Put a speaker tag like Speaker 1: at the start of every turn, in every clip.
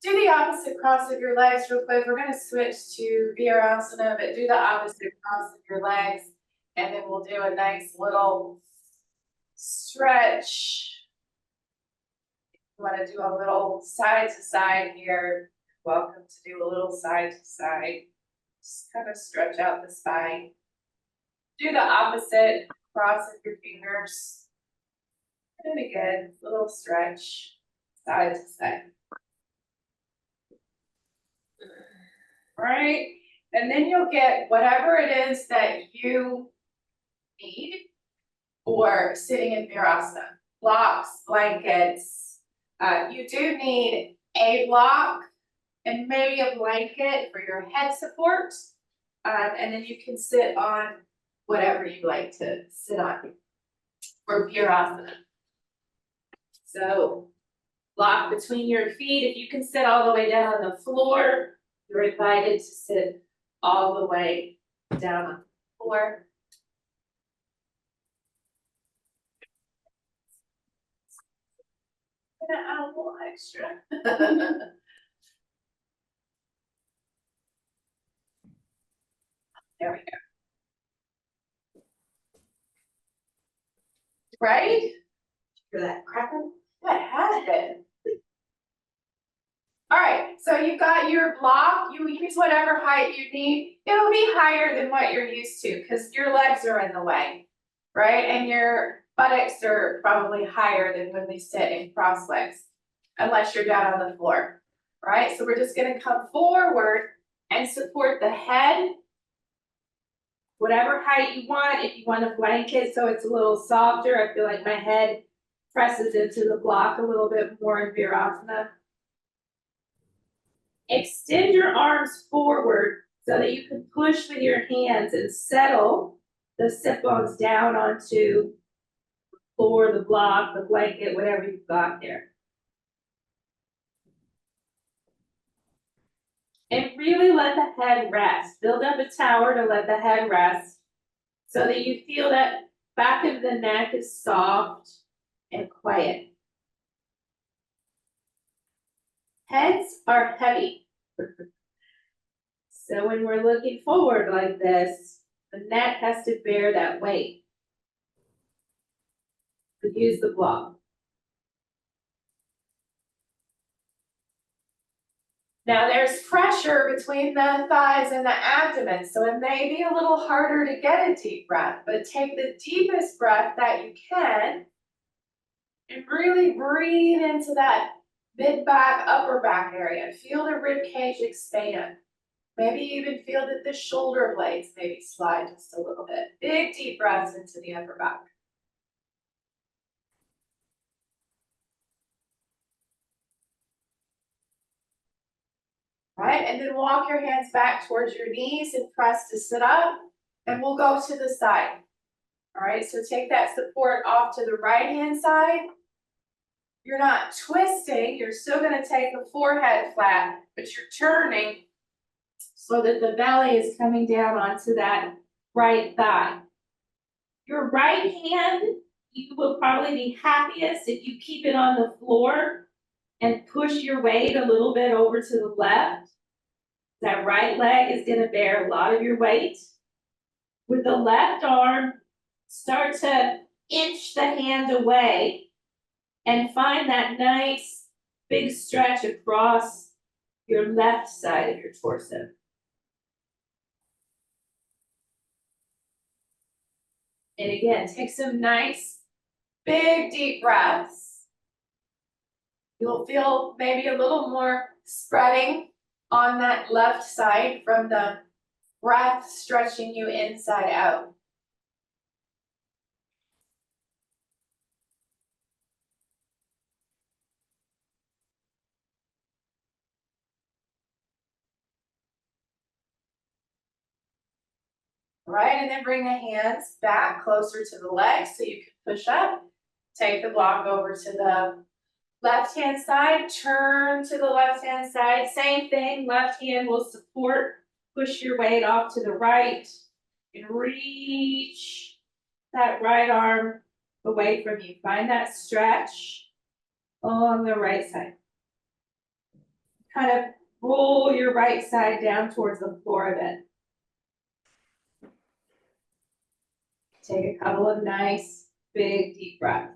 Speaker 1: Do the opposite cross of your legs real quick. We're going to switch to Virasana, but do the opposite cross of your legs. And then we'll do a nice little stretch. You want to do a little side to side here. Welcome to do a little side to side. Just kind of stretch out the spine. Do the opposite cross of your fingers. And again, little stretch, side to side. All right, and then you'll get whatever it is that you need for sitting in Virasana. Blocks, blankets. You do need a block and maybe a blanket for your head support. And then you can sit on whatever you like to sit on for Virasana. So block between your feet. If you can sit all the way down on the floor, you're invited to sit all the way down on the floor. I'm gonna add a little extra. There we go. Right? For that crackle? That has been. All right, so you've got your block. You use whatever height you need. It'll be higher than what you're used to because your legs are in the way, right? And your buttocks are probably higher than when we sit in cross legs, unless you're down on the floor, right? So we're just gonna come forward and support the head, whatever height you want. If you want a blanket so it's a little softer, I feel like my head presses into the block a little bit more in Virasana. Extend your arms forward so that you can push with your hands and settle the sit bones down onto the floor, the block, the blanket, whatever you've got there. And really let the head rest. Build up a tower to let the head rest so that you feel that back of the neck is soft and quiet. Heads are heavy. So when we're looking forward like this, the neck has to bear that weight. But use the block. Now there's pressure between the thighs and the abdomen, so it may be a little harder to get a deep breath, but take the deepest breath that you can and really breathe into that mid-back, upper back area. Feel the rib cage expand. Maybe even feel that the shoulder blades maybe slide just a little bit. Big deep breaths into the upper back. Right, and then walk your hands back towards your knees and press to sit up, and we'll go to the side. All right, so take that support off to the right hand side. You're not twisting, you're still going to take the forehead flat, but you're turning so that the belly is coming down onto that right thigh. Your right hand, you will probably be happiest if you keep it on the floor and push your weight a little bit over to the left. That right leg is going to bear a lot of your weight. With the left arm, start to inch the hand away and find that nice big stretch across your left side of your torso. And again, take some nice big deep breaths. You'll feel maybe a little more spreading on that left side from the breath stretching you inside out. All right, and then bring the hands back closer to the legs so you can push up. Take the block over to the left hand side, turn to the left hand side, same thing, left hand will support, push your weight off to the right, and reach that right arm away from you. Find that stretch along the right side. kind of roll your right side down towards the floor a bit. Take a couple of nice, big, deep breaths.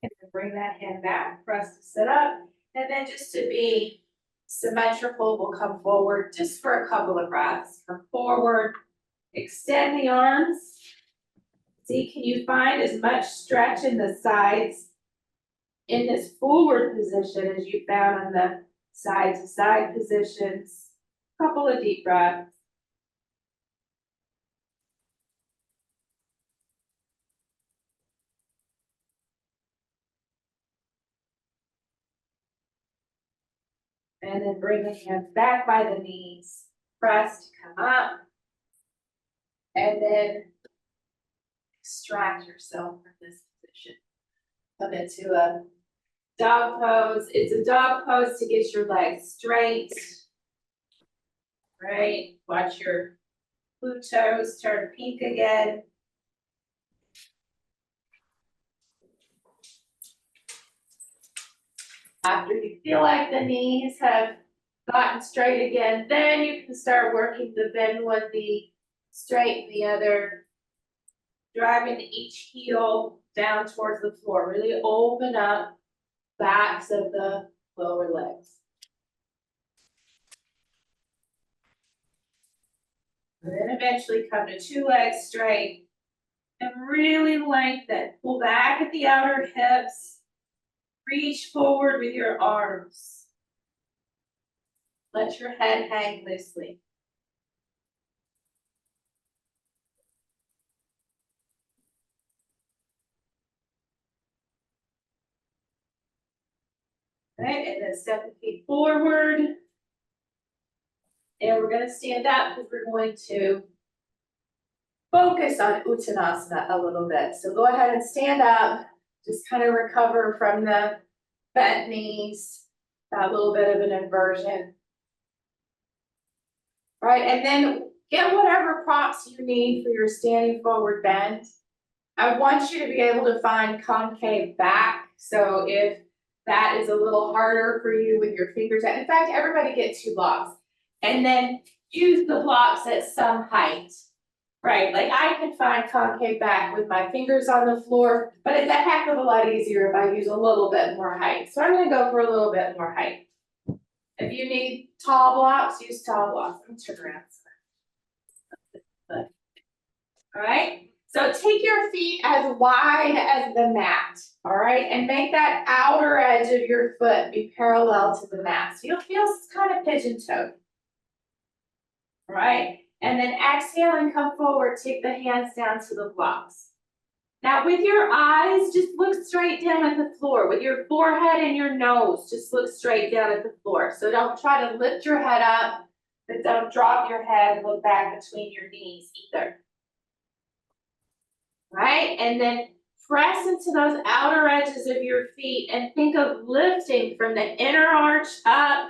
Speaker 1: And then bring that hand back for us to sit up. And then just to be symmetrical, we'll come forward just for a couple of breaths. Come forward, extend the arms. See, can you find as much stretch in the sides in this forward position as you found in the side to side positions? Couple of deep breaths. And then bring the hands back by the knees. Press to come up. And then extract yourself from this position. Come into a dog pose. It's a dog pose to get your legs straight. Right? Watch your blue toes turn pink again. After you feel like the knees have gotten straight again, then you can start working the bend one knee, straighten the other, driving each heel down towards the floor. Really open up backs of the lower legs. And then eventually come to two legs straight and really lengthen. Pull back at the outer hips. Reach forward with your arms. Let your head hang loosely. Right, and then step the feet forward. And we're going to stand up because we're going to focus on Uttanasana a little bit. So go ahead and stand up. Just kind of recover from the bent knees, that little bit of an inversion. Right, and then get whatever props you need for your standing forward bend. I want you to be able to find concave back. So if that is a little harder for you with your fingers, in fact, everybody get 2 blocks. And then use the blocks at some height. Right, like I can find concave back with my fingers on the floor, but it's a heck of a lot easier if I use a little bit more height. So I'm gonna go for a little bit more height. If you need tall blocks, use tall blocks. Let me turn around. All right, so take your feet as wide as the mat, all right? And make that outer edge of your foot be parallel to the mat. So you'll feel kind of pigeon-toed. All right? And then exhale and come forward, take the hands down to the blocks. Now with your eyes, just look straight down at the floor. With your forehead and your nose, just look straight down at the floor. So don't try to lift your head up, but don't drop your head and look back between your knees either. Right? And then press into those outer edges of your feet and think of lifting from the inner arch up,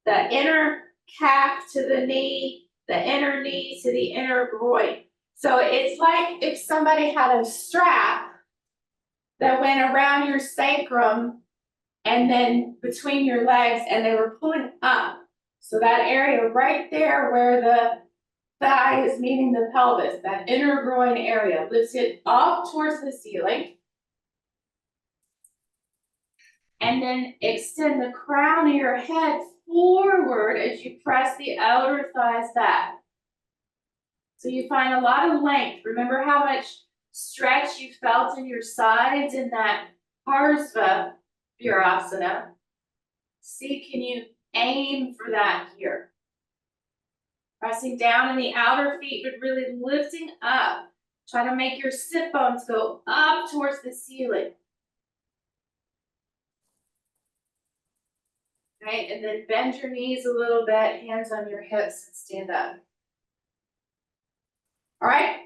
Speaker 1: the inner calf to the knee, the inner knee to the inner groin. So it's like if somebody had a strap that went around your sacrum and then between your legs and they were pulling up. So that area right there where the thigh is meeting the pelvis, that inner groin area, lifts it up towards the ceiling. And then extend the crown of your head forward as you press the outer thighs back. So you find a lot of length. Remember how much stretch you felt in your sides in that Parsva Virasana. See, can you aim for that here? Pressing down in the outer feet, but really lifting up. Try to make your sit bones go up towards the ceiling. right? And then bend your knees a little bit, hands on your hips, and stand up. All right?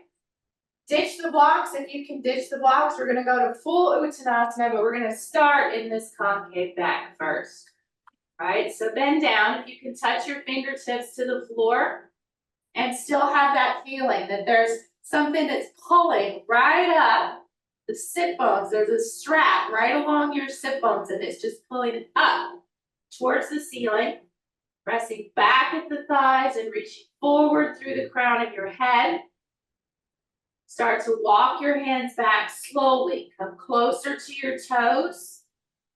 Speaker 1: Ditch the blocks. If you can ditch the blocks, we're gonna go to full Uttanasana, but we're gonna start in this concave back first. All right, so bend down. If you can touch your fingertips to the floor and still have that feeling that there's something that's pulling right up the sit bones. There's a strap right along your sit bones and it's just pulling up towards the ceiling, pressing back at the thighs and reaching forward through the crown of your head. Start to walk your hands back slowly. Come closer to your toes.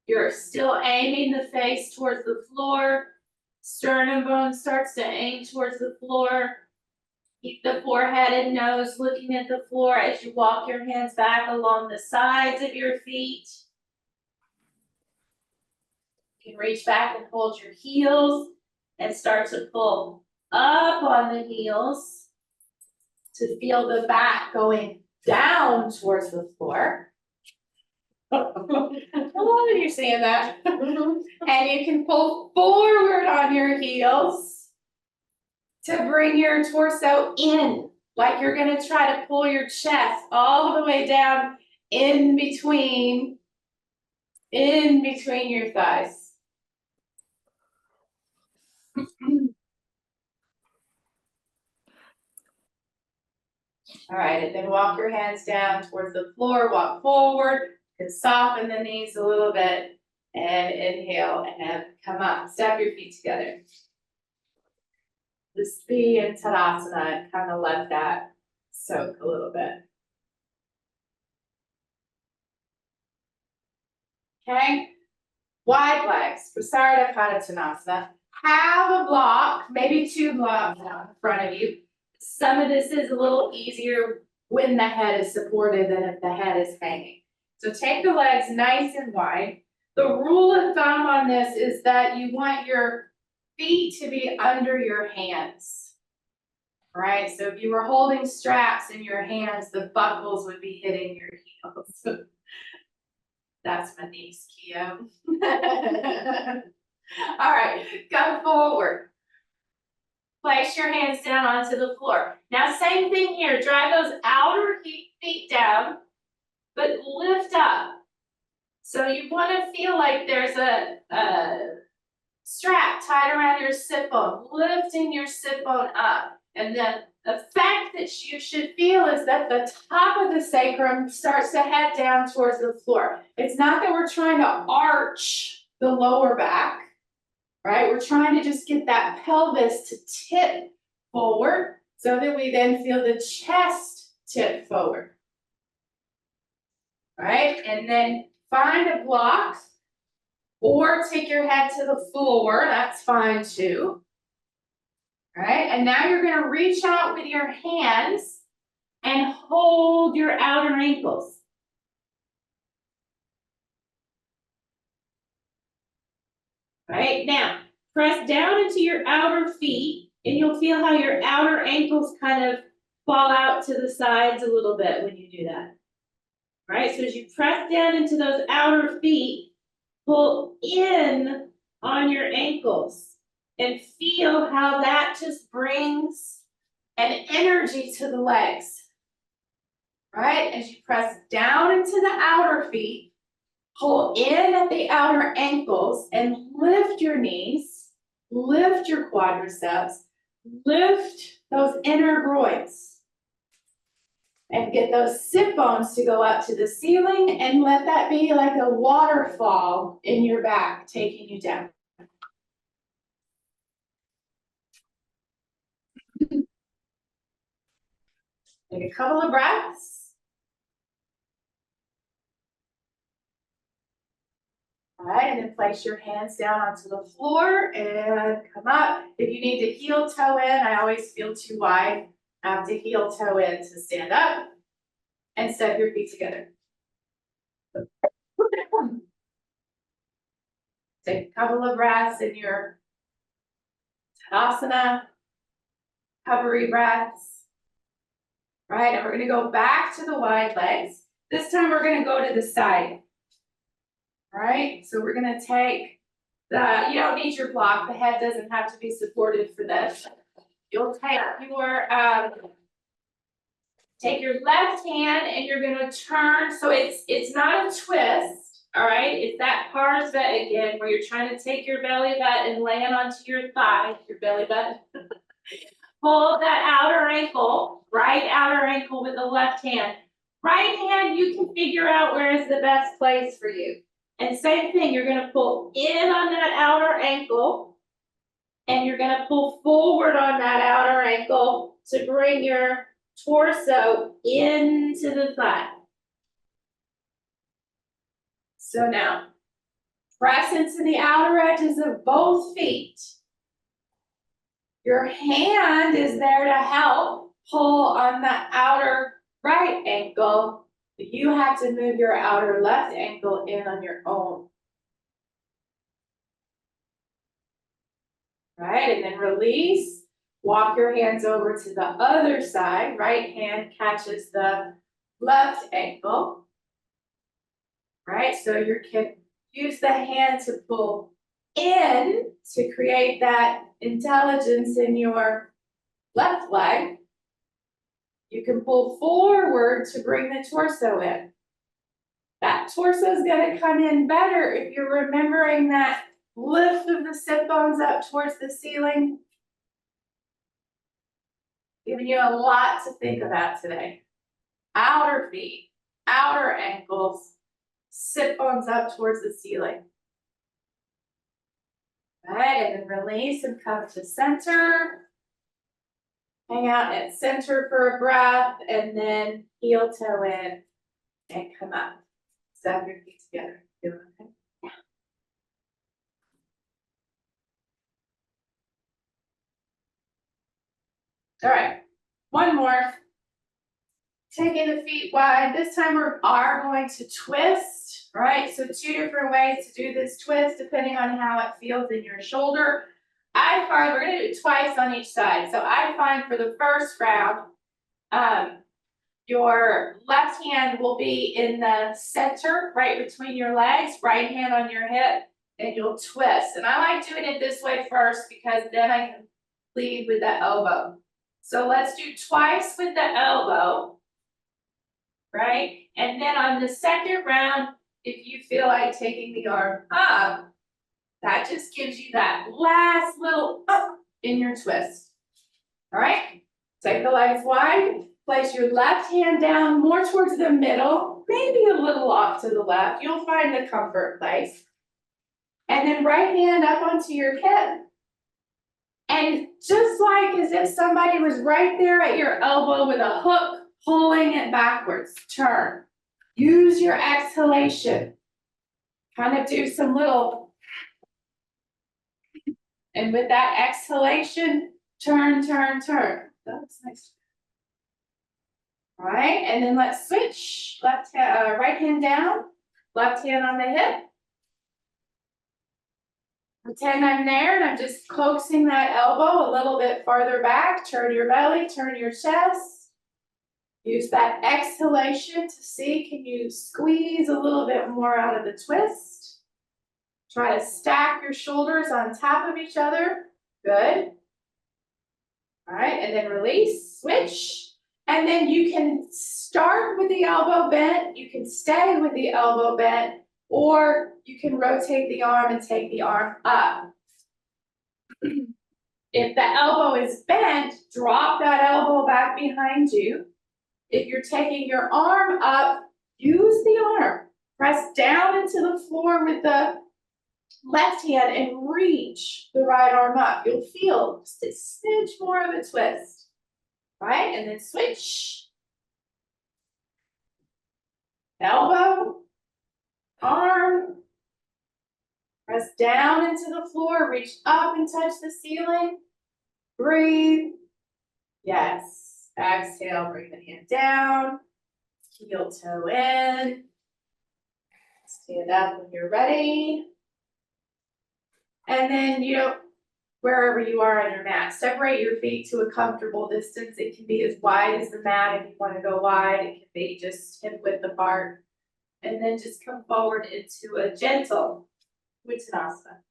Speaker 1: You're still aiming the face towards the floor. Sternum bone starts to aim towards the floor. Keep the forehead and nose looking at the floor as you walk your hands back along the sides of your feet. You can reach back and hold your heels and start to pull up on the heels to feel the back going down towards the floor. Oh, you're seeing that. And you can pull forward on your heels to bring your torso in, like you're gonna try to pull your chest all the way down in between your thighs. All right, and then walk your hands down towards the floor, walk forward, and soften the knees a little bit, and inhale, and come up, step your feet together. This be in Tadasana, kind of let that soak a little bit. Okay, wide legs, Prasarita Padottanasana. Have a block, maybe 2 blocks out in front of you. Some of this is a little easier when the head is supported than if the head is hanging. So take the legs nice and wide. The rule of thumb on this is that you want your feet to be under your hands. All right, so if you were holding straps in your hands, the buckles would be hitting your heels. That's my niece, Kia. All right, come forward. Place your hands down onto the floor. Now, same thing here. Drive those outer feet down, but lift up. So you want to feel like there's a strap tied around your sit bone, lifting your sit bone up. And the effect that you should feel is that the top of the sacrum starts to head down towards the floor. It's not that we're trying to arch the lower back. Right, we're trying to just get that pelvis to tip forward so that we then feel the chest tip forward. Right, and then find a block or take your head to the floor, that's fine too. Right, and now you're gonna reach out with your hands and hold your outer ankles. Right, now, press down into your outer feet, and you'll feel how your outer ankles kind of fall out to the sides a little bit when you do that. Right, so as you press down into those outer feet, pull in on your ankles and feel how that just brings an energy to the legs. Right, as you press down into the outer feet, pull in at the outer ankles and lift your knees, lift your quadriceps, lift those inner groins. And get those sit bones to go up to the ceiling and let that be like a waterfall in your back, taking you down. Take a couple of breaths. All right, and then place your hands down onto the floor and come up. If you need to heel toe in, I always feel too wide. I have to heel toe in to stand up and step your feet together. Take a couple of breaths in your Tadasana, recovery breaths. All right, and we're gonna go back to the wide legs. This time we're gonna go to the side. All right, so we're gonna take You don't need your block, the head doesn't have to be supported for this. You'll take your left hand and you're gonna turn, so it's not a twist, all right? It's that parsa again, where you're trying to take your belly button and land onto your thigh, your belly button. Pull that outer ankle, right outer ankle with the left hand. Right hand, you can figure out where is the best place for you. And same thing, you're gonna pull in on that outer ankle, and you're gonna pull forward on that outer ankle to bring your torso into the thigh. So now, press into the outer edges of both feet. Your hand is there to help pull on the outer right ankle, but you have to move your outer left ankle in on your own. Right, and then release. Walk your hands over to the other side. Right hand catches the left ankle. Right, so you can use the hand to pull in to create that intelligence in your left leg. You can pull forward to bring the torso in. That torso is going to come in better if you're remembering that lift of the sit bones up towards the ceiling. Giving you a lot to think about today. Outer feet, outer ankles, sit bones up towards the ceiling. All right, and then release and come to center. Hang out at center for a breath, and then heel toe in and come up. Step your feet together. Doing okay? Yeah. All right, one more. Taking the feet wide. This time we are going to twist, right? So 2 different ways to do this twist, depending on how it feels in your shoulder. I find we're gonna do it twice on each side. So I find for the first round, your left hand will be in the center, right between your legs, right hand on your hip, and you'll twist. And I like doing it this way first because then I can lead with the elbow. So let's do twice with the elbow. Right? And then on the second round, if you feel like taking the arm up, that just gives you that last little up in your twist. All right? Take the legs wide, place your left hand down more towards the middle, maybe a little off to the left. You'll find the comfort place. And then right hand up onto your hip. And just like as if somebody was right there at your elbow with a hook, pulling it backwards, turn. Use your exhalation. Kind of do some little, and with that exhalation, turn, turn, turn. That's nice. All right, and then let's switch. Right hand down, left hand on the hip. Pretend I'm there and I'm just coaxing that elbow a little bit farther back. Turn your belly, turn your chest. Use that exhalation to see, can you squeeze a little bit more out of the twist? Try to stack your shoulders on top of each other. Good. All right, and then release, switch. And then you can start with the elbow bent, you can stay with the elbow bent, or you can rotate the arm and take the arm up. If the elbow is bent, drop that elbow back behind you. If you're taking your arm up, use the arm. Press down into the floor with the left hand and reach the right arm up. You'll feel just a smidge more of a twist. Right? And then switch. Elbow, arm. Press down into the floor, reach up and touch the ceiling. Breathe. Yes. Exhale, bring the hand down, heel toe in, stand up when you're ready. And then, wherever you are on your mat, separate your feet to a comfortable distance. It can be as wide as the mat if you want to go wide. It can be just hip width apart. And then just come forward into a gentle Uttanasana.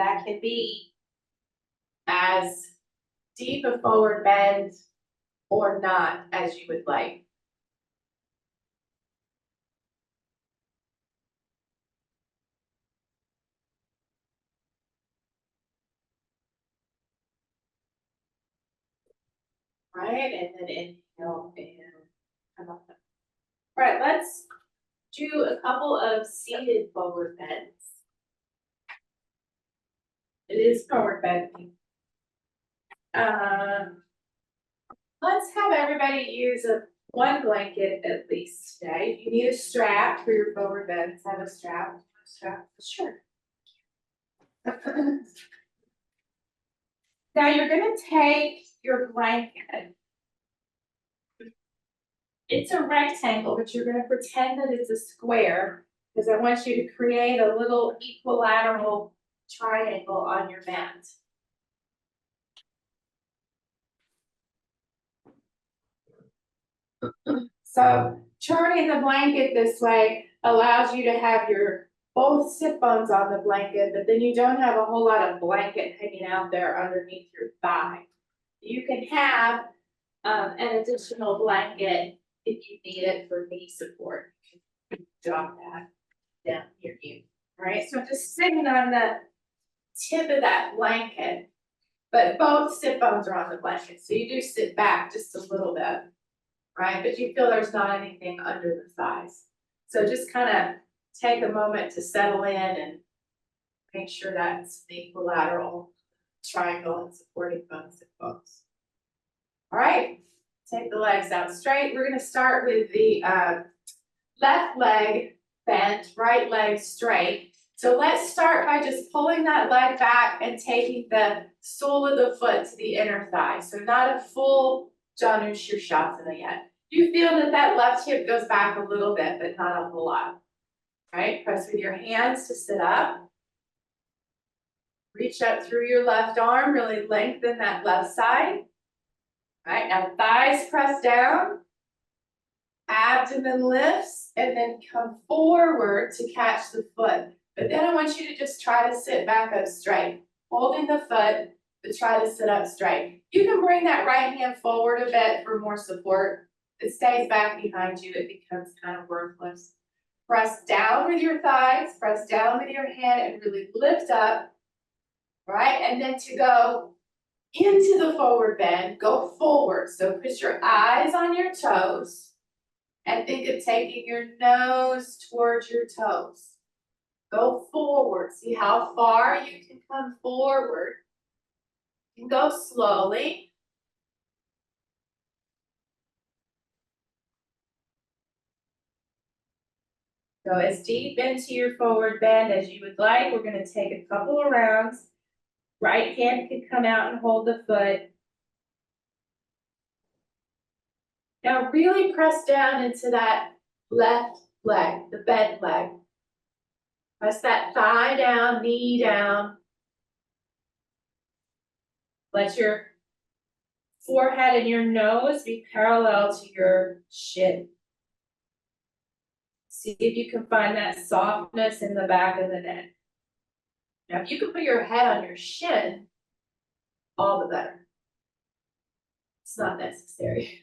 Speaker 1: That can be as deep a forward bend or not as you would like. Right, and then inhale and come up. All right, let's do a couple of seated forward bends. It is forward bending. Let's have everybody use one blanket at least today. You need a strap for your forward bends. Have a strap. Sure. Now you're gonna take your blanket. It's a rectangle, but you're gonna pretend that it's a square because I want you to create a little equilateral triangle on your mat. So turning the blanket this way allows you to have your both sit bones on the blanket, but then you don't have a whole lot of blanket hanging out there underneath your thigh. You can have an additional blanket if you need it for knee support. Drop that down near you. All right, so just sitting on the tip of that blanket, but both sit bones are on the blanket, so you do sit back just a little bit, right? But you feel there's not anything under the thighs. So just kind of take a moment to settle in and make sure that's the equilateral triangle and supporting both sit bones. All right, take the legs out straight. We're gonna start with the left leg bent, right leg straight. So let's start by just pulling that leg back and taking the sole of the foot to the inner thigh. So not a full Janu Sirsasana yet. You feel that that left hip goes back a little bit, but not a whole lot. All right, press with your hands to sit up. Reach up through your left arm, really lengthen that left side. All right, now thighs press down. Abdomen lifts, and then come forward to catch the foot. But then I want you to just try to sit back up straight, holding the foot, but try to sit up straight. You can bring that right hand forward a bit for more support. If it stays back behind you, it becomes kind of worthless. Press down with your thighs, press down with your hand, and really lift up, right? And then to go into the forward bend, go forward. So put your eyes on your toes. And think of taking your nose towards your toes. Go forward. See how far you can come forward. You can go slowly. Go as deep into your forward bend as you would like. We're going to take a couple of rounds. Right hand can come out and hold the foot. Now really press down into that left leg, the bent leg. Press that thigh down, knee down. Let your forehead and your nose be parallel to your shin. See if you can find that softness in the back of the neck. Now, if you can put your head on your shin, all the better. It's not necessary.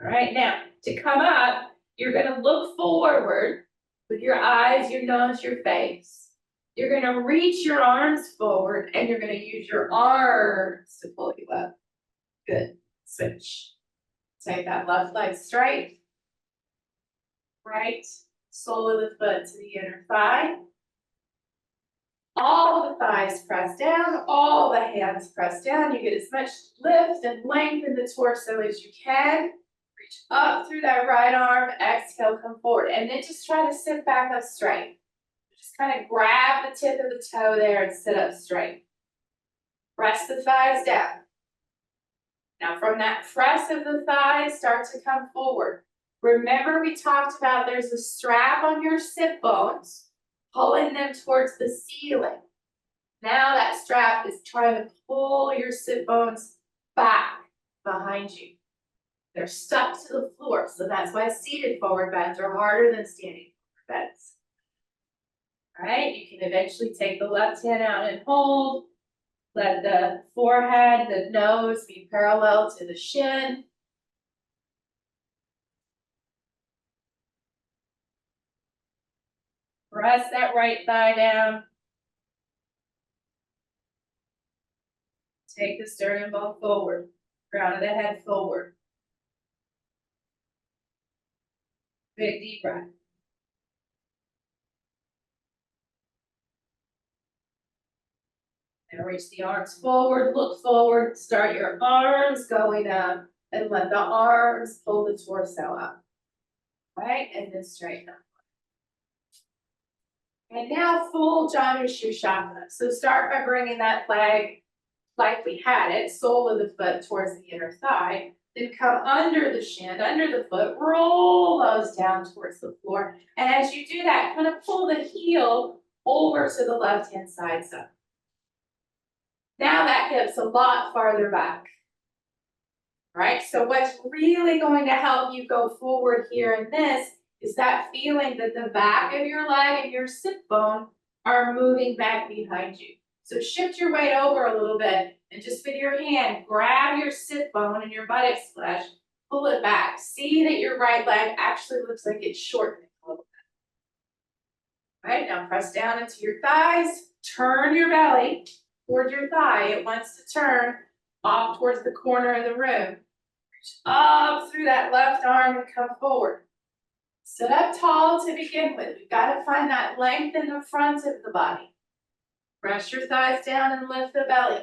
Speaker 1: All right, now to come up, you're going to look forward with your eyes, your nose, your face. You're going to reach your arms forward and you're going to use your arms to pull you up. Good. Switch. Take that left leg straight. Right sole of the foot to the inner thigh. All the thighs press down, all the hands press down. You get as much lift and length in the torso as you can. Reach up through that right arm, exhale, come forward. And then just try to sit back up straight. Just kind of grab the tip of the toe there and sit up straight. Press the thighs down. Now from that press of the thighs, start to come forward. Remember we talked about there's a strap on your sit bones, pulling them towards the ceiling. Now that strap is trying to pull your sit bones back behind you. They're stuck to the floor, so that's why seated forward bends are harder than standing forward bends. All right, you can eventually take the left hand out and hold. Let the forehead, the nose be parallel to the shin. Press that right thigh down. Take the sternum bone forward, crown of the head forward. Big deep breath. And reach the arms forward, look forward, start your arms going up, and let the arms pull the torso up. Right, and then straighten up. And now full Janu Sirsasana. So start by bringing that leg like we had it, sole of the foot towards the inner thigh. Then come under the shin, under the foot, roll those down towards the floor. And as you do that, kind of pull the heel over to the left-hand side. So now that hip's a lot farther back. Right? So what's really going to help you go forward here in this is that feeling that the back of your leg and your sit bone are moving back behind you. So shift your weight over a little bit and just with your hand, grab your sit bone and your buttocks flesh, pull it back. See that your right leg actually looks like it's shortening a little bit. All right, now press down into your thighs, turn your belly toward your thigh. It wants to turn off towards the corner of the room. Reach up through that left arm and come forward. Sit up tall to begin with. We've got to find that length in the front of the body. Press your thighs down and lift the belly.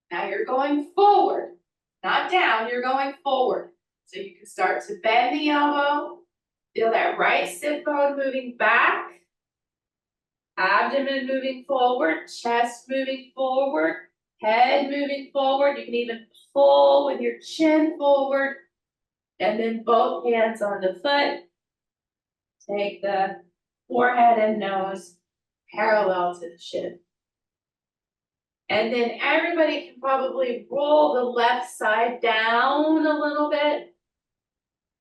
Speaker 1: Now you're going forward, not down, you're going forward. So you can start to bend the elbow, feel that right sit bone moving back, abdomen moving forward, chest moving forward, head moving forward. You can even pull with your chin forward, and then both hands on the foot. Take the forehead and nose parallel to the shin. And then everybody can probably roll the left side down a little bit.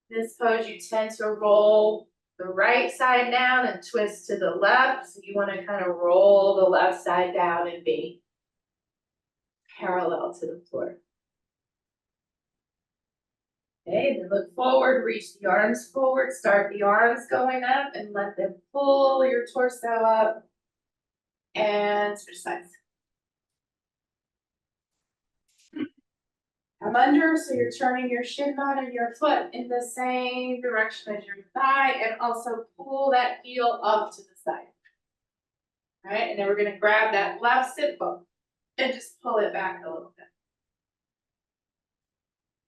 Speaker 1: In this pose, you tend to roll the right side down and twist to the left. So you want to kind of roll the left side down and be parallel to the floor. Okay, then look forward, reach the arms forward, start the arms going up and let them pull your torso up and switch sides. Come under, so you're turning your shin bone and your foot in the same direction as your thigh, and also pull that heel up to the side. All right, and then we're gonna grab that left sit bone and just pull it back a little bit.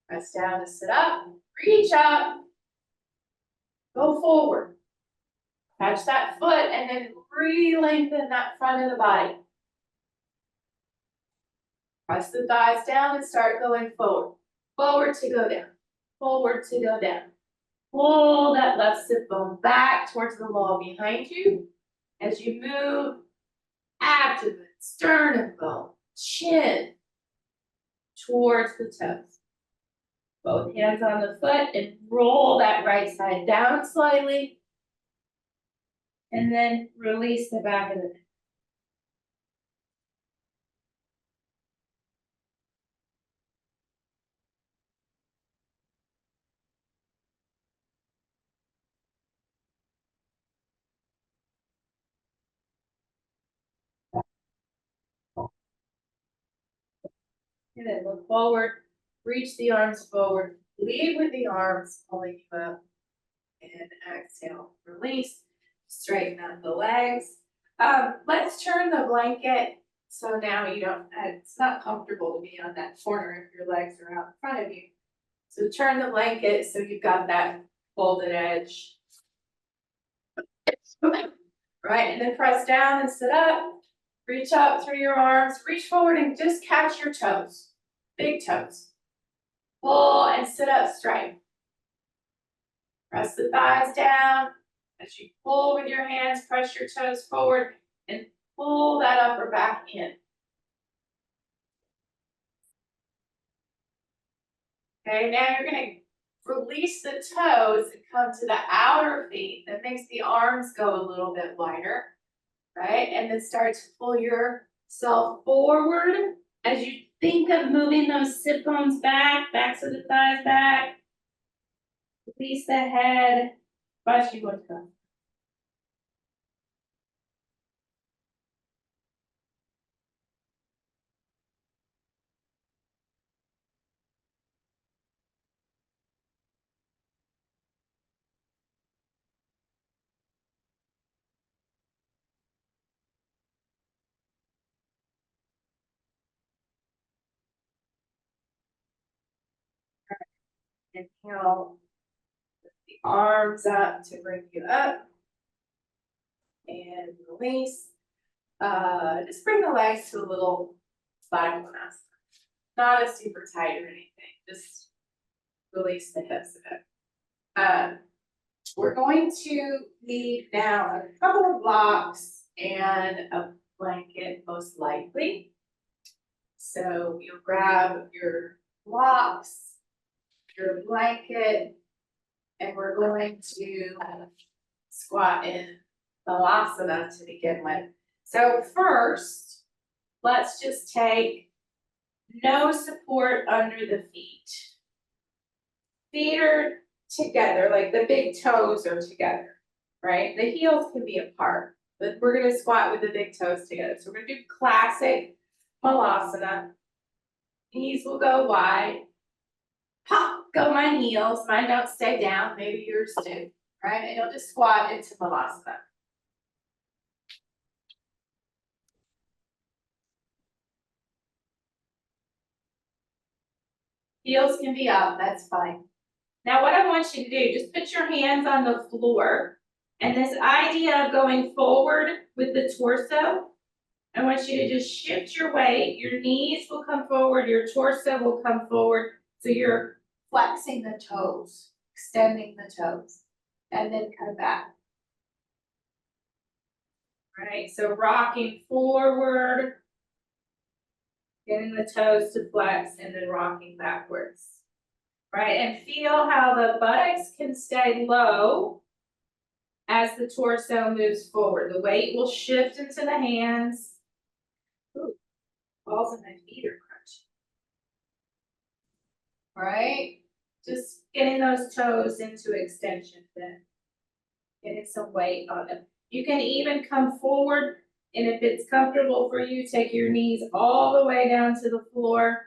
Speaker 1: Press down to sit up, reach up, go forward. Catch that foot and then re-lengthen that front of the body. Press the thighs down and start going forward. Forward to go down. Forward to go down. Pull that left sit bone back towards the wall behind you. As you move, abdomen, sternum bone, chin towards the toes. Both hands on the foot and roll that right side down slightly. And then release the back of the neck. And then look forward, reach the arms forward, lead with the arms pulling you up, and exhale, release, straighten out the legs. Let's turn the blanket so now you don't, it's not comfortable to be on that corner if your legs are out in front of you. So turn the blanket so you've got that folded edge. Right, and then press down and sit up. Reach up through your arms, reach forward and just catch your toes, big toes. Pull and sit up straight. Press the thighs down. As you pull with your hands, press your toes forward and pull that upper back in. Okay, now you're gonna release the toes and come to the outer feet. That makes the arms go a little bit wider. right? And then start to pull yourself forward as you think of moving those sit bones back, backs of the thighs back. Release the head. Prasarita. Inhale, lift the arms up to bring you up. And release. Just bring the legs to a little Svanasana. Not a super tight or anything, just release the hips a bit. We're going to leave now a couple of blocks and a blanket most likely. So you'll grab your blocks, your blanket, and we're going to squat in Malasana to begin with. So first, let's just take no support under the feet. Feet are together, like the big toes are together, right? The heels can be apart, but we're gonna squat with the big toes together. So we're gonna do classic Malasana. Knees will go wide. Pop, go my heels. Mine don't stay down, maybe yours do, right? And you'll just squat into Malasana. Heels can be up, that's fine. Now what I want you to do, just put your hands on the floor. And this idea of going forward with the torso, I want you to just shift your weight. Your knees will come forward, your torso will come forward. So you're flexing the toes, extending the toes, and then come back. All right, so rocking forward, getting the toes to flex, and then rocking backwards. Right, and feel how the buttocks can stay low as the torso moves forward. The weight will shift into the hands. Ooh, balls in my feet are crunchy. All right, just getting those toes into extension then. Getting some weight on them. You can even come forward, and if it's comfortable for you, take your knees all the way down to the floor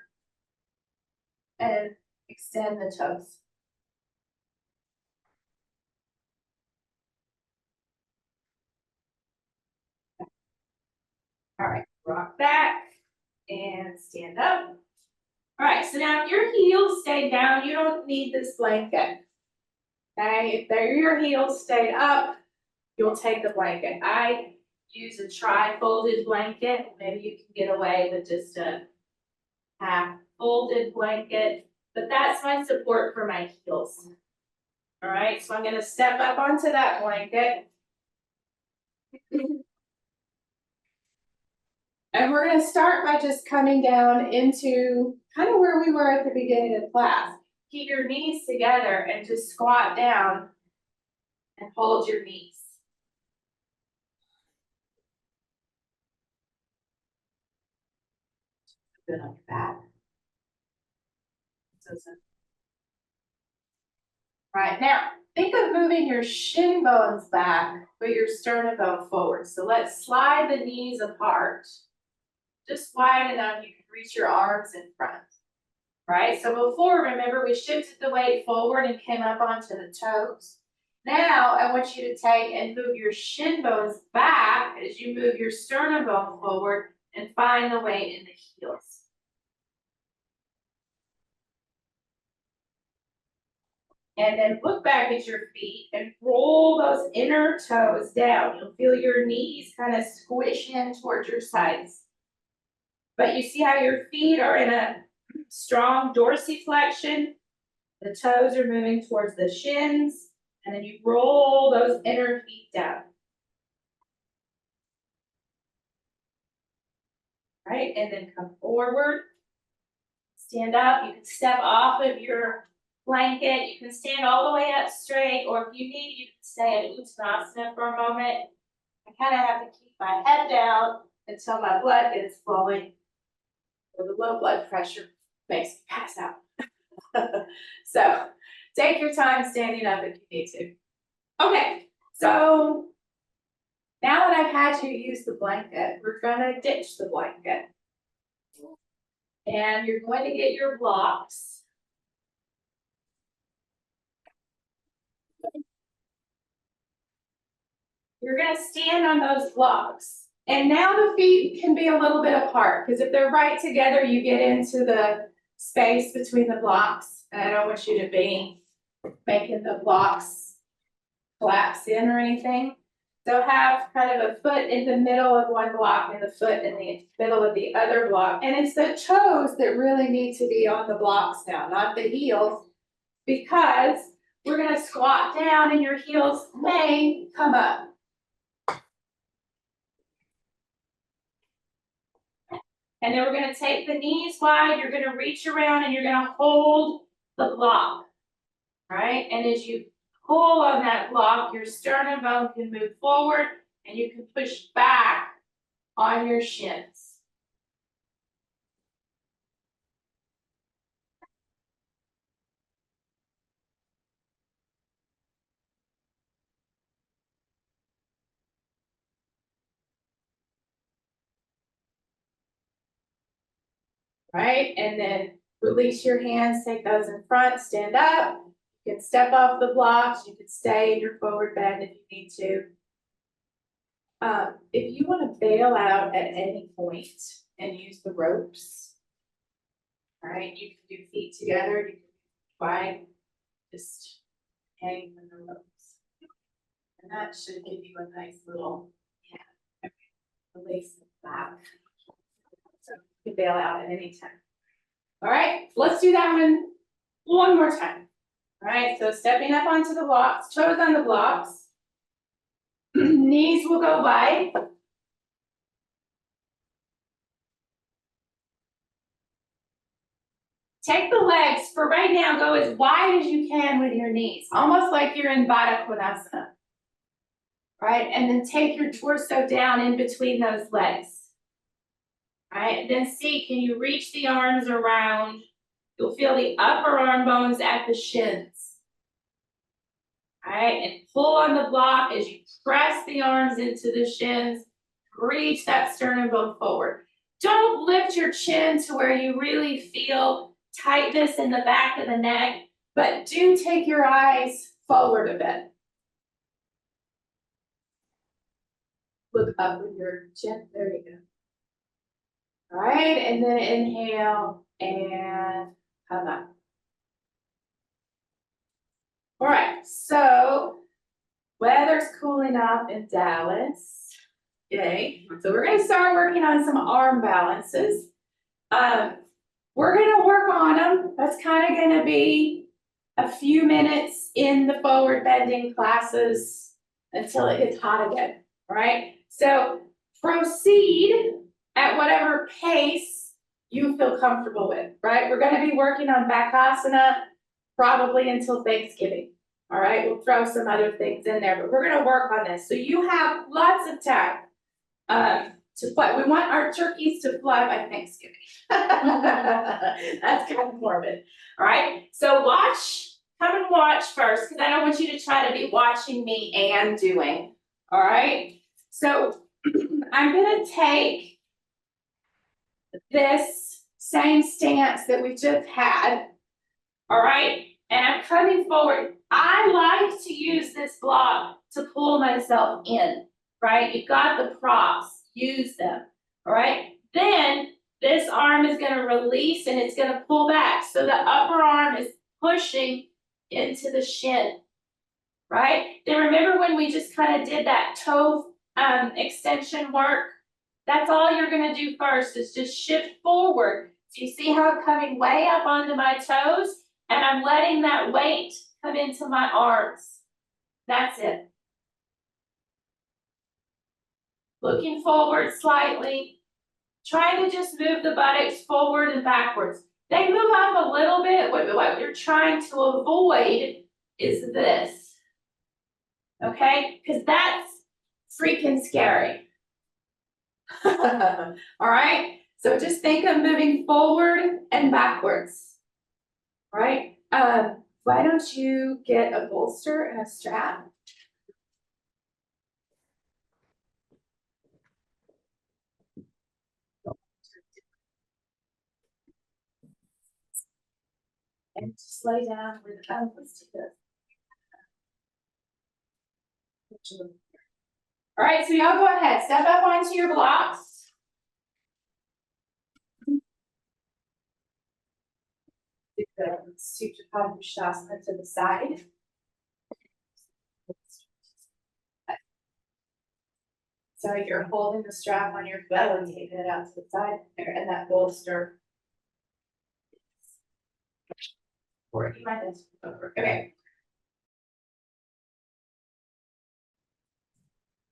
Speaker 1: and extend the toes. All right, rock back and stand up. All right, so now if your heels stay down, you don't need this blanket. Okay, if your heels stay up, you'll take the blanket. I use a tri-folded blanket. Maybe you can get away with just a half folded blanket, but that's my support for my heels. All right, so I'm gonna step up onto that blanket. And we're gonna start by just coming down into kind of where we were at the beginning of class. Keep your knees together and just squat down and hold your knees. Good on your back. Right, now, think of moving your shin bones back, but your sternum bone forward. So let's slide the knees apart. Just wide enough you can reach your arms in front. Right, so before, remember, we shifted the weight forward and came up onto the toes. Now, I want you to take and move your shin bones back as you move your sternum bone forward and find the weight in the heels. And then look back at your feet and roll those inner toes down. You'll feel your knees kind of squish in towards your sides. But you see how your feet are in a strong dorsiflexion? The toes are moving towards the shins, and then you roll those inner feet down. Right, and then come forward. Stand up. You can step off of your blanket. You can stand all the way up straight, or if you need, you can stay in Uttanasana for a moment. I kind of have to keep my head down until my blood gets flowing. So the low blood pressure makes me pass out. So take your time standing up if you need to. Okay, so now that I've had you use the blanket, we're gonna ditch the blanket. And you're going to get your blocks. You're gonna stand on those blocks. And now the feet can be a little bit apart, because if they're right together, you get into the space between the blocks. And I don't want you to be making the blocks collapse in or anything. So have kind of a foot in the middle of one block and the foot in the middle of the other block. And it's the toes that really need to be on the blocks now, not the heels, because we're gonna squat down and your heels may come up. And then we're gonna take the knees wide, you're gonna reach around and you're gonna hold the block, all right? And as you pull on that block, your sternum bone can move forward and you can push back on your shins. Right, and then release your hands, take those in front, stand up. You can step off the blocks, you can stay in your forward bend if you need to. If you want to bail out at any point and use the ropes, all right, you can do feet together, you can wide, just hang from the ropes. And that should give you a nice little, release the back. So you can bail out at any time. All right, let's do that one more time. All right, so stepping up onto the blocks, toes on the blocks. Knees will go wide. Take the legs, for right now, go as wide as you can with your knees, almost like you're in Padottanasana. Right, and then take your torso down in between those legs. All right, and then see, can you reach the arms around? You'll feel the upper arm bones at the shins. All right, and pull on the block as you press the arms into the shins, reach that sternum bone forward. Don't lift your chin to where you really feel tightness in the back of the neck, but do take your eyes forward a bit. Look up with your chin, there you go. All right, and then inhale and come up. All right, so weather's cooling off in Dallas. Yay. So we're gonna start working on some arm balances. We're gonna work on them. That's kind of gonna be a few minutes in the forward bending classes until it gets hot again, all right? So proceed at whatever pace you feel comfortable with, right? We're gonna be working on Bakasana probably until Thanksgiving. All right, we'll throw some other things in there, but we're gonna work on this. So you have lots of time to fly. We want our turkeys to fly by Thanksgiving. That's kind of morbid. All right, so come and watch first, because I don't want you to try to be watching me and doing. All right, so I'm gonna take this same stance that we just had. All right, and I'm coming forward. I like to use this block to pull myself in, right? You've got the props, use them, all right? Then this arm is gonna release and it's gonna pull back. So the upper arm is pushing into the shin, right? Then remember when we just kind of did that toe extension work? That's all you're gonna do first is just shift forward. So you see how I'm coming way up onto my toes? And I'm letting that weight come into my arms. That's it. Looking forward slightly. Trying to just move the buttocks forward and backwards. They move up a little bit. What you're trying to avoid is this. Okay? Because that's freaking scary. All right, so just think of moving forward and backwards. All right, why don't you get a bolster and a strap? And just lay down with, let's do this. All right, so y'all go ahead, step up onto your blocks. Do the Uttanasana to the side. So you're holding the strap on your belly, taking it out to the side there, and that bolster. Or you might just over. Okay.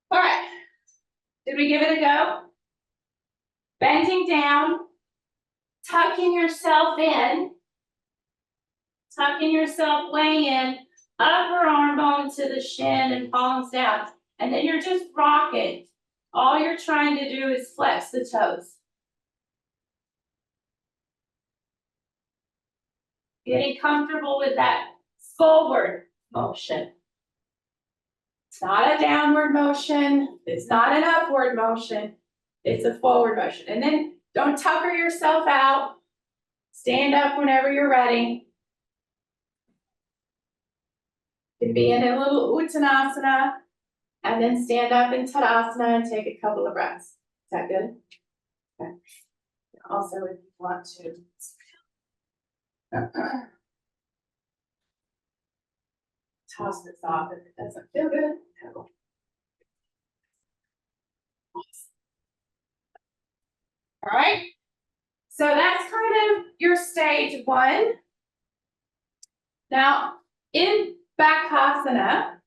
Speaker 1: All right. Did we give it a go? Bending down, tucking yourself in, way in, upper arm bone to the shin and palms down. And then you're just rocking. All you're trying to do is flex the toes. Getting comfortable with that forward motion. It's not a downward motion. It's not an upward motion. It's a forward motion. And then don't tucker yourself out. Stand up whenever you're ready. You can be in a little Uttanasana and then stand up in Tadasana and take a couple of breaths. Is that good? Okay. Also, if you want to toss this off if it doesn't feel good. No. All right. So that's kind of your stage one. Now, in Bakasana,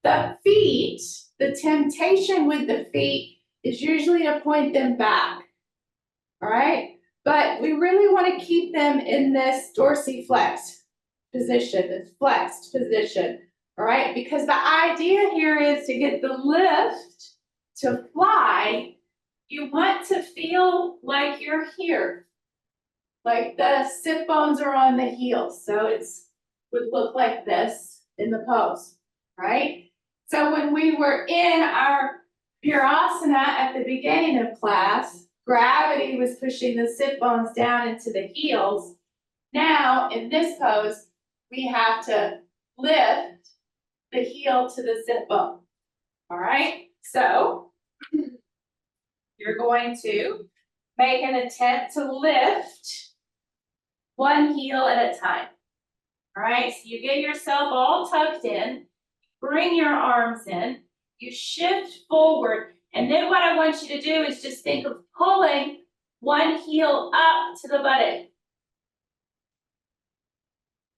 Speaker 1: the feet, the temptation with the feet is usually to point them back. All right. But we really want to keep them in this dorsiflexed position, this flexed position, all right? Because the idea here is to get the lift to fly, you want to feel like you're here, like the sit bones are on the heels. So it's would look like this in the pose, right? So when we were in our Virasana at the beginning of class, gravity was pushing the sit bones down into the heels. Now, in this pose, we have to lift the heel to the sit bone. All right, so you're going to make an attempt to lift one heel at a time. All right, so you get yourself all tucked in, bring your arms in, you shift forward, and then what I want you to do is just think of pulling one heel up to the buttock.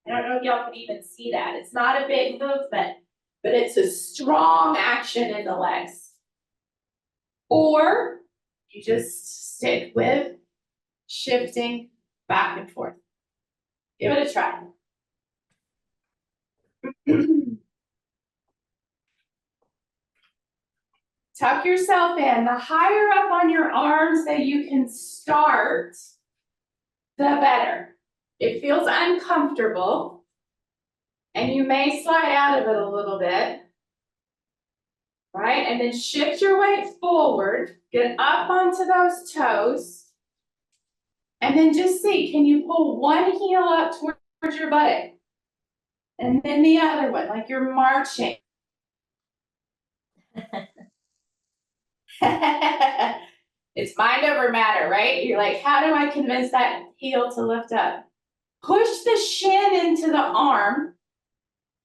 Speaker 1: I don't know if y'all can even see that. It's not a big movement, but it's a strong action in the legs. Or you just stick with shifting back and forth. Give it a try. Tuck yourself in. The higher up on your arms that you can start, the better. It feels uncomfortable, and you may slide out of it a little bit, right? And then shift your weight forward, get up onto those toes, and then just see, can you pull one heel up towards your buttock? And then the other one, like you're marching. It's mind over matter, right? You're like, how do I convince that heel to lift up? Push the shin into the arm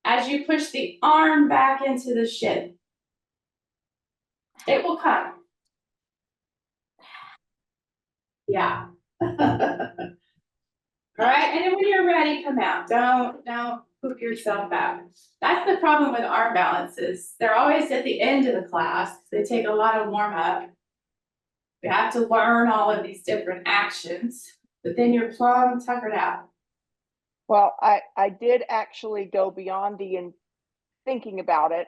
Speaker 1: as you push the arm back into the shin. It will come. Yeah. All right, and then when you're ready, come out. Don't poop yourself out. That's the problem with arm balances. They're always at the end of the class. They take a lot of warm up. We have to learn all of these different actions, but then you're plumb tuckered out.
Speaker 2: Well, I did actually go beyond thinking about it.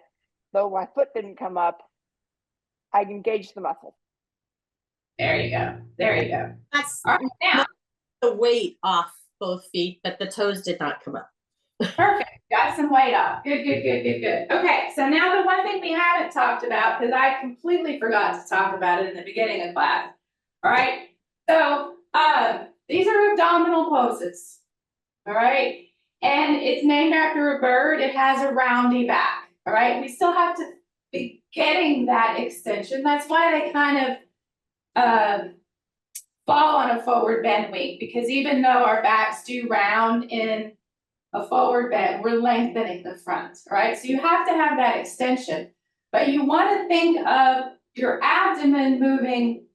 Speaker 2: Though my foot didn't come up, I engaged the muscle.
Speaker 1: There you go. There you go.
Speaker 3: That's
Speaker 1: All right, now.
Speaker 3: the weight off both feet, but the toes did not come up.
Speaker 1: Perfect. Got some weight off. Good, good, good, good, good. Okay, so now the one thing we haven't talked about, because I completely forgot to talk about it in the beginning of class. All right. So these are abdominal poses. All right. And it's named after a bird. It has a roundy back. All right. We still have to be getting that extension. That's why they kind of fall on a forward bend wing, because even though our backs do round in a forward bend, we're lengthening the front, all right? So you have to have that extension, but you want to think of your abdomen moving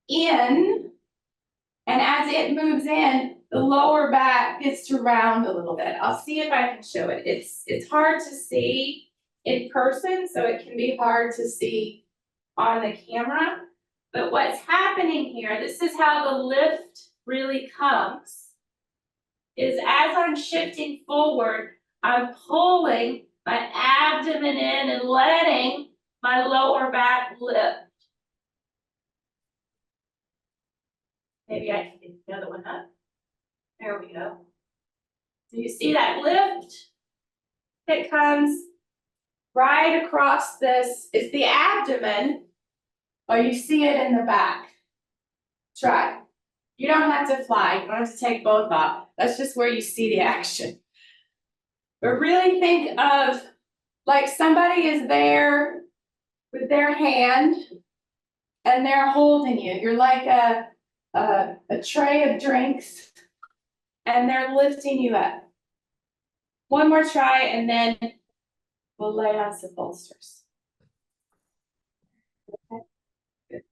Speaker 1: in, and as it moves in, the lower back gets to round a little bit. I'll see if I can show it. It's hard to see in person, so it can be hard to see on the camera, but what's happening here, this is how the lift really comes, is as I'm shifting forward, I'm pulling my abdomen in and letting my lower back lift. Maybe I can get the other one up. There we go. So you see that lift that comes right across this, it's the abdomen, or you see it in the back. Try. You don't have to fly, you don't have to take both off. That's just where you see the action. But really think of like somebody is there with their hand and they're holding you. You're like a tray of drinks and they're lifting you up. One more try and then we'll lay on some bolsters. Okay. Good.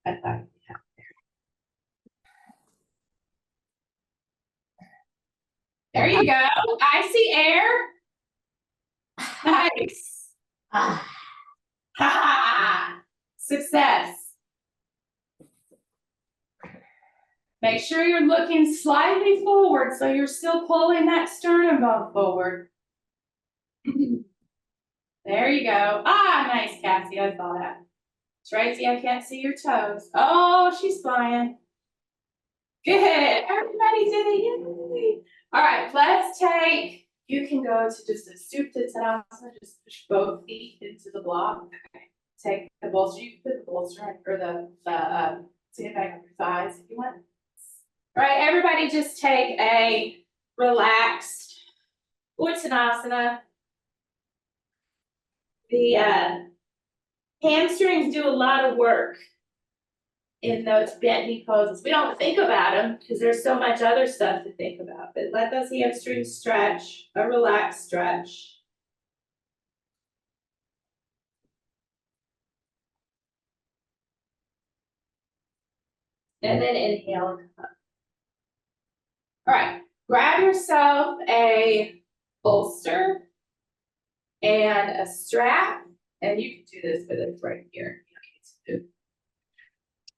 Speaker 1: I thought. There you go. I see air. Nice. Ha! Success. Make sure you're looking slightly forward so you're still pulling that sternum bone forward. There you go. Ah, nice, Cassie. I saw that. Tracy, I can't see your toes. Oh, she's flying. Good. Everybody did it. Yay. All right, let's take, you can go to just a Uttanasana, just push both feet into the block. Okay. Take the bolster, you can put the bolster on, or the stand back on your thighs if you want. All right, everybody just take a relaxed Uttanasana. The hamstrings do a lot of work in those bent knee poses. We don't think about them because there's so much other stuff to think about, but let those hamstrings stretch, a relaxed stretch. And then inhale and come up. All right, grab yourself a bolster and a strap, and you can do this, but it's right here.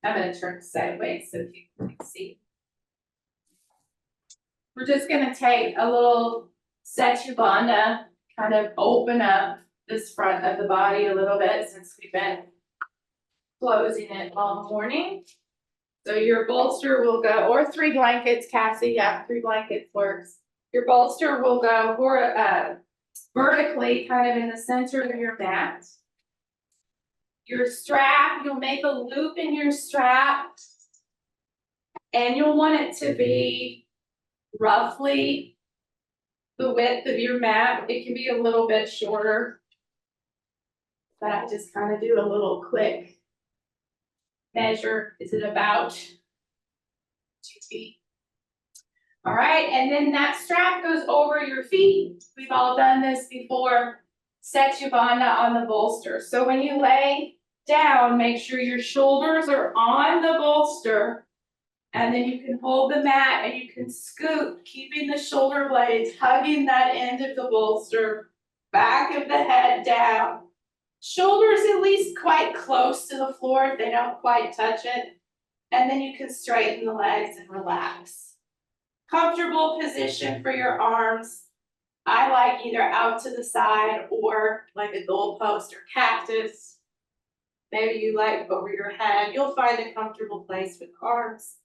Speaker 1: I'm going to turn sideways so you can see. We're just going to take a little Setu-bandha, kind of open up this front of the body a little bit since we've been closing it all morning. So your bolster will go, or 3 blankets, Cassie, yeah, 3 blankets works. Your bolster will go vertically, kind of in the center of your mat. Your strap, you'll make a loop in your strap, and you'll want it to be roughly the width of your mat. It can be a little bit shorter, but I just kind of do a little quick measure. Is it about 2 feet? All right, and then that strap goes over your feet. We've all done this before. Setu-bandha on the bolster. So when you lay down, make sure your shoulders are on the bolster, and then you can hold the mat and you can scoop, keeping the shoulder blades, hugging that end of the bolster, back of the head down. Shoulders at least quite close to the floor if they don't quite touch it. And then you can straighten the legs and relax. Comfortable position for your arms. I like either out to the side or like a goalpost or cactus. Maybe you like over your head. You'll find a comfortable place with arms.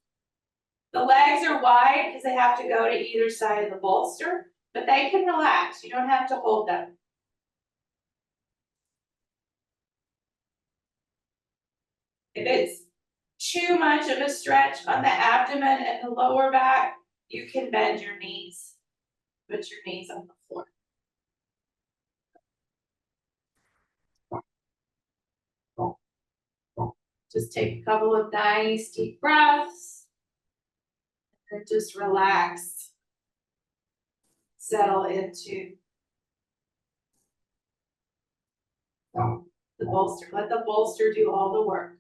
Speaker 1: The legs are wide because they have to go to either side of the bolster, but they can relax. You don't have to hold them. If it's too much of a stretch on the abdomen and the lower back, you can bend your knees. Put your knees on the floor. Just take a couple of nice deep breaths. And just relax. Settle into the bolster. Let the bolster do all the work.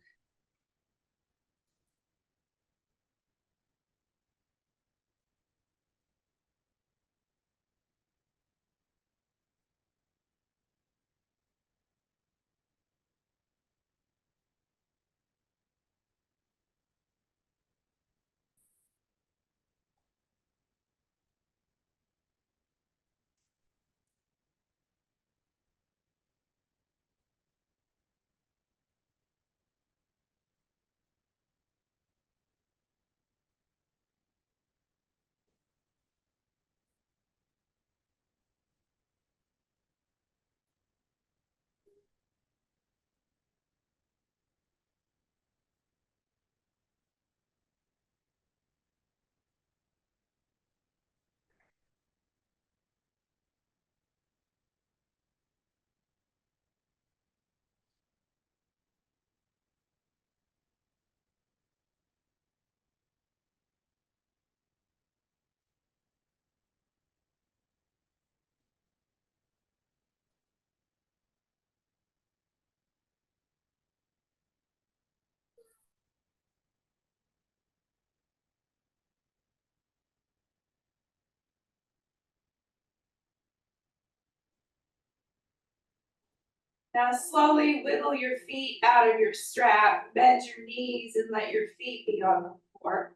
Speaker 1: Now slowly wiggle your feet out of your strap, bend your knees and let your feet be on the floor.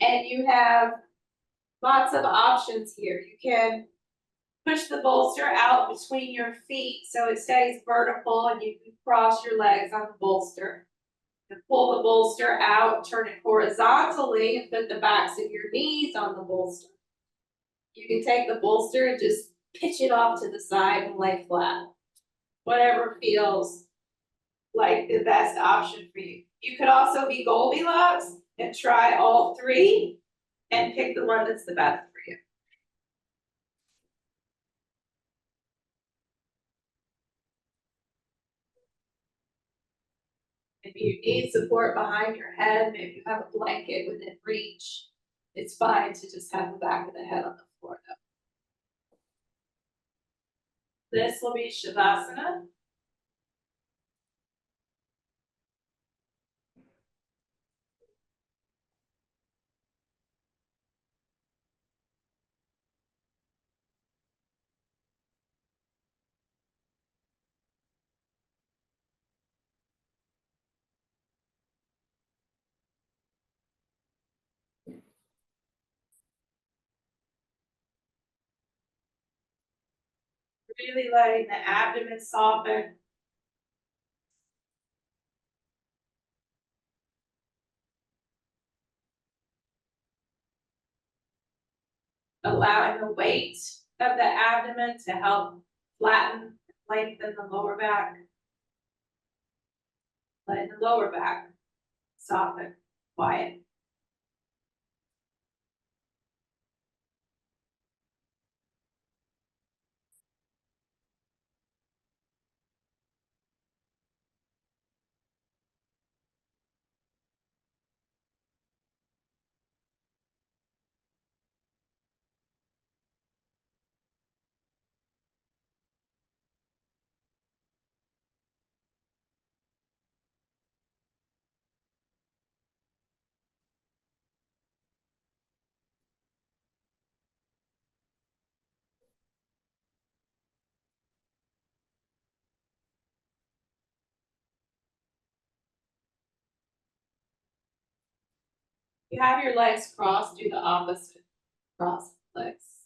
Speaker 1: And you have lots of options here. You can push the bolster out between your feet so it stays vertical and you can cross your legs on the bolster. And pull the bolster out, turn it horizontally and put the backs of your knees on the bolster. You can take the bolster and just pitch it off to the side and lay flat. Whatever feels like the best option for you. You could also be Goldilocks and try all three and pick the one that's the best for you. If you need support behind your head, maybe you have a blanket within reach, it's fine to just have the back of the head on the floor though. This will be Shavasana. Really letting the abdomen soften. Allowing the weight of the abdomen to help flatten, lengthen the lower back. Letting the lower back soften, quiet. You have your legs crossed, do the opposite. Cross, legs.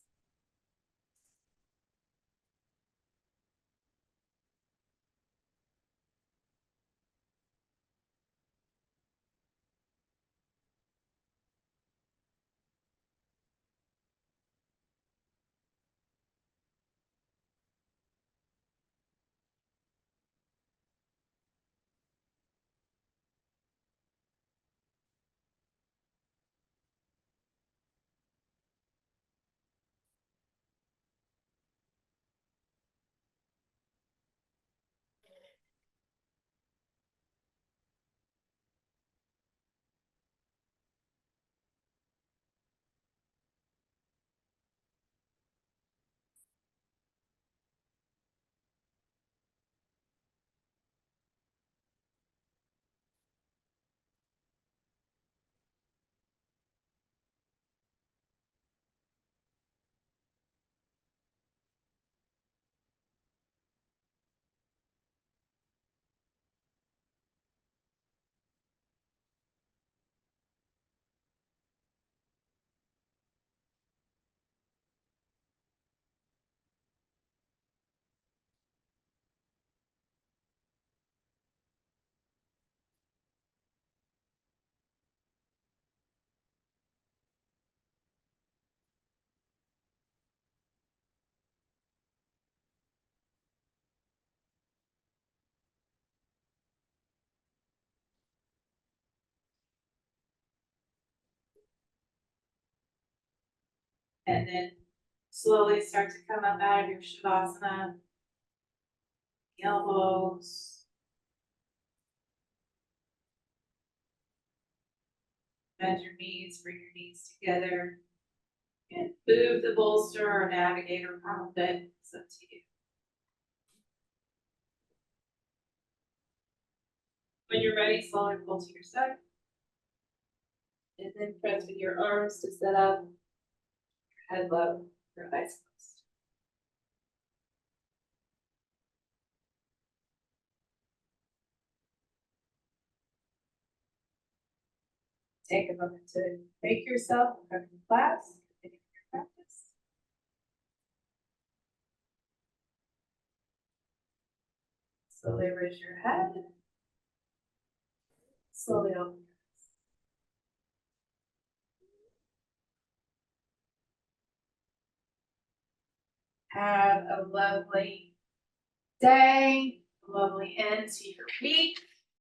Speaker 1: And then slowly start to come up out of your Shavasana. Elbows. Bend your knees, bring your knees together. And move the bolster or navigator around it. It's up to you. When you're ready, slowly pull to your side. And then press with your arms to set up. Your head low, your eyes closed. Take a moment to thank yourself for coming to class, continue your practice. Slowly raise your head. Slowly open your eyes. Have a lovely day, a lovely end to your week.